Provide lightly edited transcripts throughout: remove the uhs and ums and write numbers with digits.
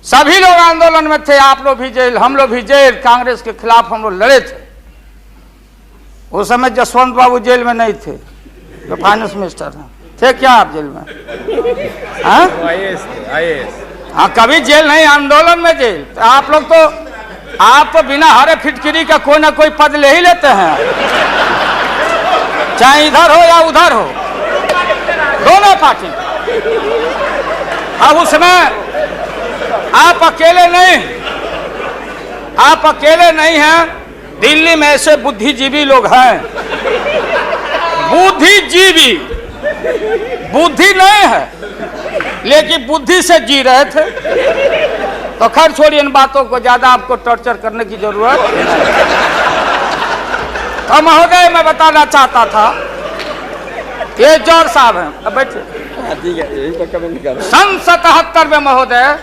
सभी लोग आंदोलन में थे, आप लोग भी जेल, हम लोग भी जेल, कांग्रेस के खिलाफ हम लोग लड़े थे। उस समय जसवंत बाबू जेल में नहीं थे, जो फाइनेंस मिनिस्टर हैं। थे क्या आप जेल में? हाँ, कभी जेल नहीं, आंदोलन में जेल। तो आप लोग तो, आप तो बिना हरे फिटकिरी का कोई ना कोई पद ले ही लेते हैं, चाहे इधर हो या उधर हो, दोनों पार्टी। अब उसमें आप अकेले नहीं, आप अकेले नहीं हैं। दिल्ली में ऐसे बुद्धिजीवी लोग हैं, बुद्धिजीवी, बुद्धि नहीं है लेकिन बुद्धि से जी रहे थे। तो खैर छोड़िए इन बातों को, ज्यादा आपको टॉर्चर करने की जरूरत नहीं। तो महोदय मैं बताना चाहता था, ये जौहर साहब हैं, अब बैठे। सन 77 में महोदय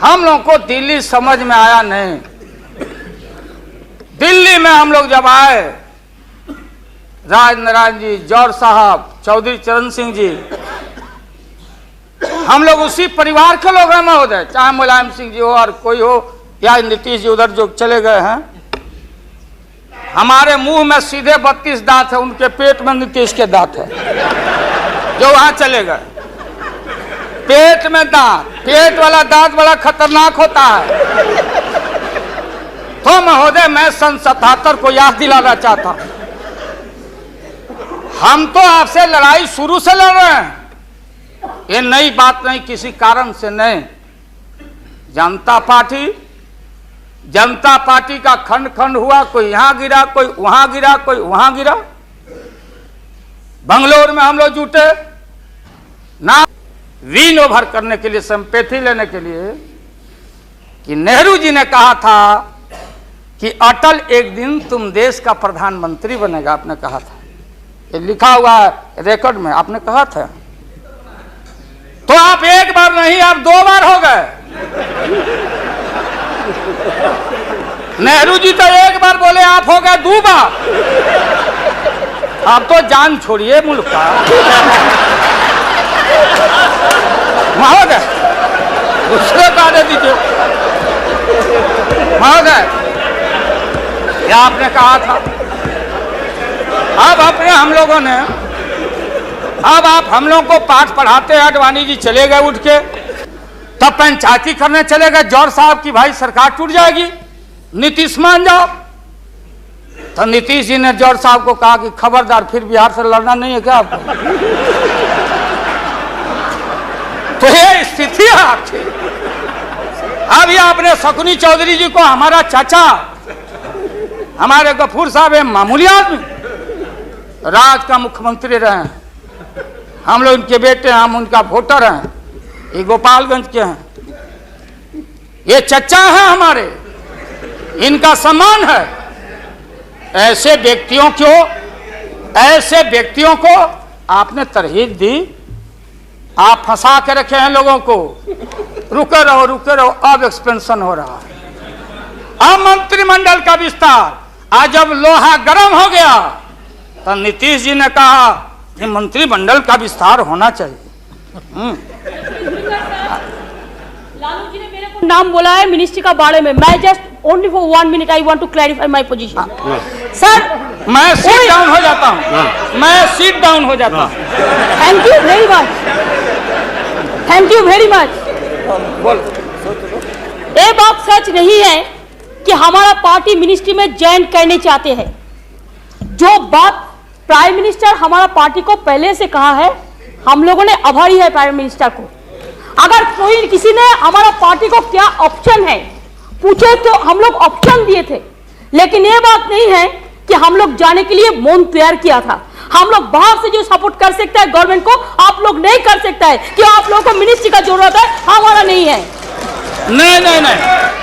हम लोग को दिल्ली समझ में आया नहीं। दिल्ली में हम लोग जब आए, राज नारायण जी, जौहर साहब, चौधरी चरण सिंह जी, हम लोग उसी परिवार के लोग हैं महोदय, चाहे मुलायम सिंह जी हो और कोई हो, या नीतीश जी उधर जो चले गए हैं। हमारे मुंह में सीधे 32 दांत है, उनके पेट में नीतीश के दांत है, जो वहां चले गए। पेट में दांत, पेट वाला दांत बड़ा खतरनाक होता है। तो महोदय मैं सन 77 को याद दिलाना चाहता हूं, हम तो आपसे लड़ाई शुरू से लड़ रहे हैं, ये नई बात नहीं, किसी कारण से नहीं। जनता पार्टी का खंड खंड हुआ, कोई यहां गिरा, कोई वहां गिरा, कोई वहां गिरा। बंगलोर में हम लोग जुटे ना विन ओवर करने के लिए, संपैथी लेने के लिए, कि नेहरू जी ने कहा था कि अटल एक दिन तुम देश का प्रधानमंत्री बनेगा, आपने कहा था, ये लिखा हुआ है रिकॉर्ड में, आपने कहा था। तो आप एक बार नहीं, आप 2 बार हो गए। नेहरू जी तो एक बार बोले, आप हो गए 2 बार। आप तो जान छोड़िए मुल्क का महोदय, उसको काटे दीजिए महोदय, क्या आपने कहा था। अब अपने हम लोगों ने, अब आप हम लोगों को पाठ पढ़ाते हैं, अडवाणी जी चले गए उठ के, तब पंचायती करने चले गए जौहर साहब की भाई सरकार टूट जाएगी, नीतीश मान जाओ। तो नीतीश जी ने जौहर साहब को कहा कि खबरदार, फिर बिहार से लड़ना नहीं है क्या आपको? तो ये स्थिति है आपकी। अब ये आपने शकुनी चौधरी जी को, हमारा चाचा, हमारे गफूर साहब है मामूली आदमी, राज्य का मुख्यमंत्री रहे हैं, हम लोग उनके बेटे हैं, हम उनका वोटर हैं, ये गोपालगंज के हैं, ये चचा हैं हमारे, इनका सम्मान है। ऐसे व्यक्तियों को आपने तरहीब दी, आप फंसा के रखे हैं लोगों को। रुके रहो, अब एक्सपेंशन हो रहा है। अब मंत्रिमंडल का विस्तार, आज जब लोहा गर्म हो गया तो नीतीश जी ने कहा कि मंत्रिमंडल का विस्तार होना चाहिए। लालू जी ने मेरे को नाम बोला है मिनिस्ट्री का बारे में। मैं just only for 1 minute I want to clarify my position. Sir मैं सीट डाउन हो जाता हूँ, मैं सीट डाउन हो जाता हूँ। Thank you very much, thank you very much. ये बात सच नहीं है कि हमारा पार्टी मिनिस्ट्री में ज्वाइन करने चाहते हैं। जो बात प्राइम मिनिस्टर हमारा पार्टी को पहले से कहा है, हम लोगों ने आभारी है प्राइम मिनिस्टर को। अगर कोई किसी ने हमारा पार्टी को क्या ऑप्शन है पूछे तो हम लोग ऑप्शन दिए थे, लेकिन ये बात नहीं है कि हम लोग जाने के लिए मौन तैयार किया था। हम लोग बाहर से जो सपोर्ट कर सकता है गवर्नमेंट को, आप लोग नहीं कर सकता है कि आप लोगों को मिनिस्ट्री का जरूरत है, हमारा नहीं है। नहीं,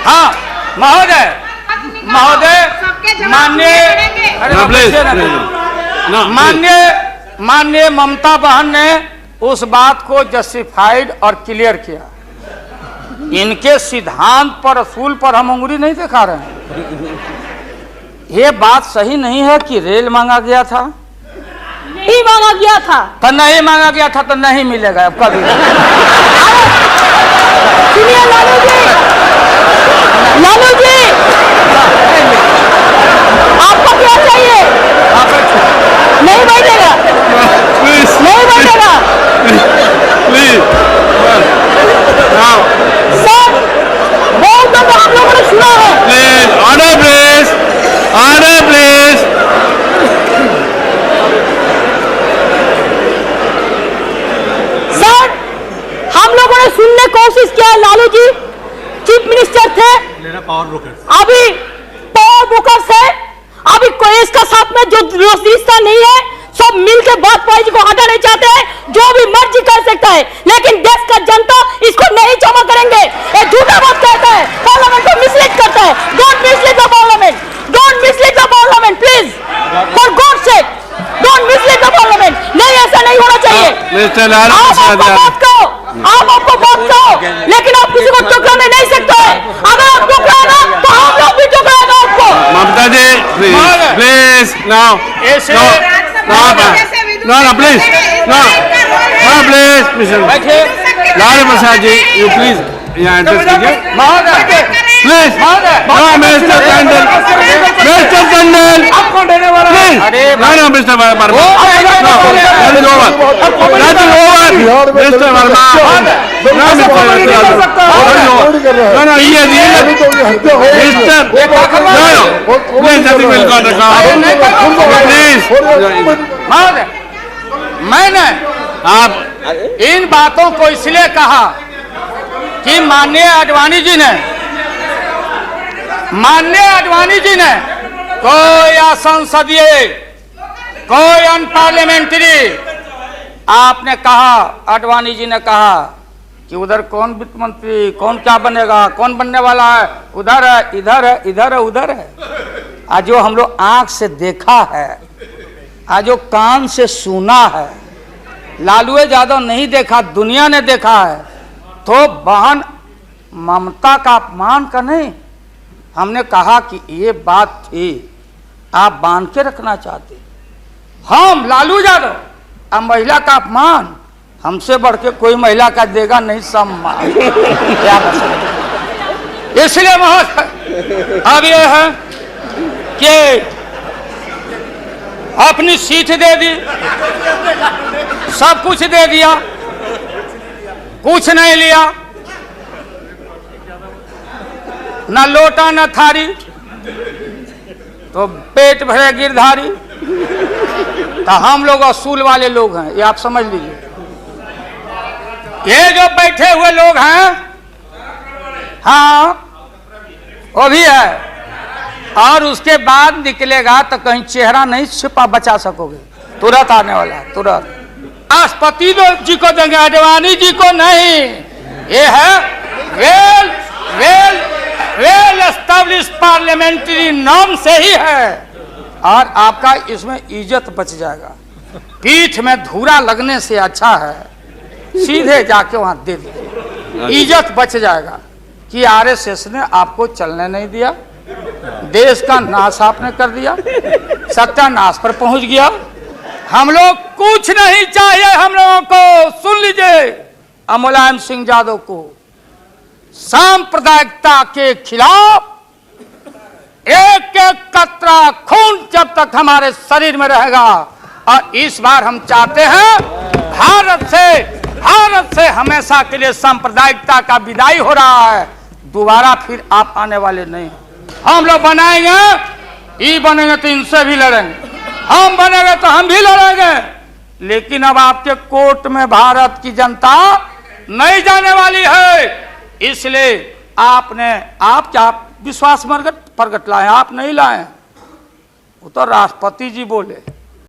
हाँ महोदय, माननीय ममता बहन ने उस बात को जस्टिफाइड और क्लियर किया। इनके सिद्धांत पर, असूल पर हम उंगली नहीं दिखा रहे हैं। ये बात सही नहीं है कि रेल मांगा गया था, नहीं मांगा गया था तो नहीं मांगा गया था तो नहीं मिलेगा अब कभी। लोगों ने सुनने की कोशिश किया। लालू जी चीफ मिनिस्टर थे, अभी पावर ब्रोकर्स है, अभी कोई इसका साथ में जो रिश्ता नहीं है, सब मिलकर बात जी को हटाना चाहते हैं। जो भी मर्जी कर सकता है, लेकिन देश का जनता इसको नहीं क्षमा करेंगे। ये झूठा बात कहता है, पार्लियामेंट को मिसलीड करता है। Don't mislead the parliament, don't mislead the parliament please, for God sake, don't mislead the parliament. नहीं, ऐसा नहीं होना चाहिए। आप आपको बात कहो, लेकिन आप किसी को टुकराने नहीं सकते। अगर आप टुकराना तो हम लोग भी टुकराएगा आपको। Mamata ji please now please Lalu Prasad ji you please यहाँ एड्रेस कीजिए please. Mister Tandon, mister Tandon please, no mister Verma, mister Verma, मैंने आप इन बातों को इसलिए कहा कि माननीय आडवाणी जी ने कोई असंसदीय, कोई अनपार्लियामेंट्री, आपने कहा, आडवाणी जी ने कहा कि उधर कौन वित्त मंत्री, कौन क्या बनेगा, कौन बनने वाला है, उधर है, इधर है, इधर है, उधर है। आज जो हम लोग आंख से देखा है, आज जो कान से सुना है, लालू यादव नहीं देखा, दुनिया ने देखा है, तो बहन ममता का अपमान का नहीं। हमने कहा कि ये बात थी, आप बांध के रखना चाहते, हम लालू यादव, अब महिला का अपमान हमसे बढ़ के कोई महिला का देगा नहीं सम्मान। इसलिए महोदय अब ये है कि अपनी सीट दे दी, सब कुछ दे दिया, कुछ नहीं लिया, न लोटा न थारी, तो पेट भरे गिरधारी। तो हम लोग असूल वाले लोग हैं, ये आप समझ लीजिए। ये जो बैठे हुए लोग हैं, हाँ वो भी है, और उसके बाद निकलेगा तो कहीं चेहरा नहीं छिपा बचा सकोगे, तुरंत आने वाला है, तुरंत। राष्ट्रपति जी को देंगे, आडवाणी जी को नहीं। ये है well well well established parliamentary norm से ही है, और आपका इसमें इज्जत बच जाएगा। पीठ में धूरा लगने से अच्छा है सीधे जाके वहां दे दीजिए, इज्जत बच जाएगा। कि आरएसएस ने आपको चलने नहीं दिया, देश का नाश आपने कर दिया, सत्यानाश पर पहुंच गया। हम लोग कुछ नहीं चाहिए, हम लोगों को सुन लीजिए, मुलायम सिंह यादव को सांप्रदायिकता के खिलाफ एक एक कतरा खून जब तक हमारे शरीर में रहेगा, और इस बार हम चाहते हैं भारत से हमेशा के लिए सांप्रदायिकता का विदाई हो रहा है, दोबारा फिर आप आने वाले नहीं। हम लोग बनाएंगे, ये बनेंगे तो इनसे भी लड़ेंगे, हम बनेंगे तो हम भी लड़ेंगे, लेकिन अब आपके कोर्ट में भारत की जनता नहीं जाने वाली है। इसलिए आप क्या विश्वास प्रगट लाए, आप नहीं लाए, वो तो राष्ट्रपति जी बोले।